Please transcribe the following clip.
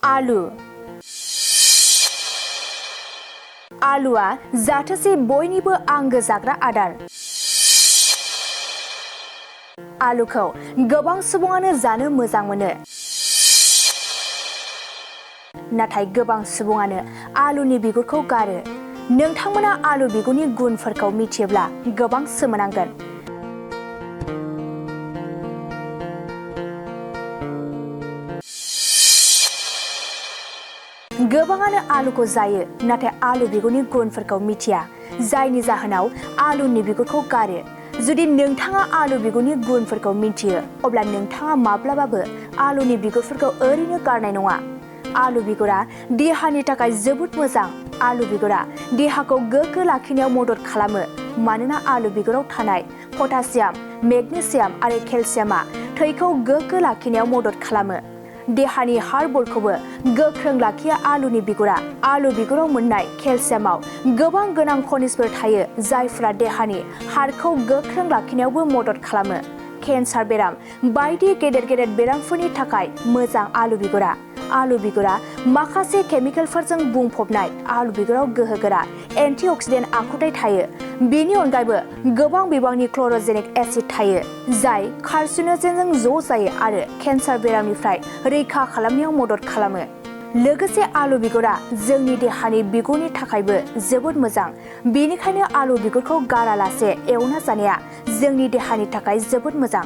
आलु आलुआ जाथोसे बयनिबो आंगो जाग्रा आदार। आलुखौ गोबां सुबुङानो जानो मोजां मोनो। नाथाय गोबां सुबुङानो आलुनि बिगुरखौ गारो। नोंथांमोना आलु बिगुरनि गुनफोरखौ मिथियोब्ला गोबां सोमोनांगोन। गोबाङानो आलुखौ जायो, नाथाय आलु बिगुरनि गुनफोरखौ मिथिया, जायनि जाहोनाव आलुनि बिगुरखौ गारो। जुदि नोंथाङा आलु बिगुरनि गुनफोरखौ मिथियो, अब्ला नोंथाङा माब्लाबाबो आलुनि बिगुरफोरखौ ओरैनो गारनाय नङा। आलु बिगुरा देहानि थाखाय जोबोद मोजां। आलु बिगुरा देहाखौ गोग्गो लाखिनायाव मदद खालामो, मानोना आलु बिगुराव थानाय पटासियाम, मेग्नेसियाम आरो केलसियामा थैखौ गोग्गो लाखिनायाव मदद खालामो। देहानि हार्टबलखौबो गोख्रों लाखियो आलुनि बिगुरा। आलु बिगुराव मोननाय केलसियामाव गोबां गोनां खनिजफोर थायो, जायफोरा देहानि हार्टखौ गोख्रों लाखिनायावबो मदद खालामो। केन्सार बेराम बायदि गेदेर बेरामफोरनि थाखाय मोजां आलु बिगुरा। आलु बिगुरा माखासे केमिकेलफोरजों बुंफबनाय। आलु बिगुराव गोहोगोरा एन्टिअक्सिडेन्ट आखुथाय थायो। बेनि अनगायैबो गोबां बिबांनि क्ल'र'जेनिक एसिड थायो, जाय कार्सिनोजेनजों ज' जायो आरो केन्सार बेरामनिफ्राय रैखा खालामनायाव मदद खालामो। लोगोसे आलु बिगुरा जोंनि देहानि बिगुरनि थाखायबो जोबोद मोजां। बेनिखायनो आलु बिगुरखौ गारालासे एवना जानाया जोंनि देहानि थाखाय जोबोद मोजां।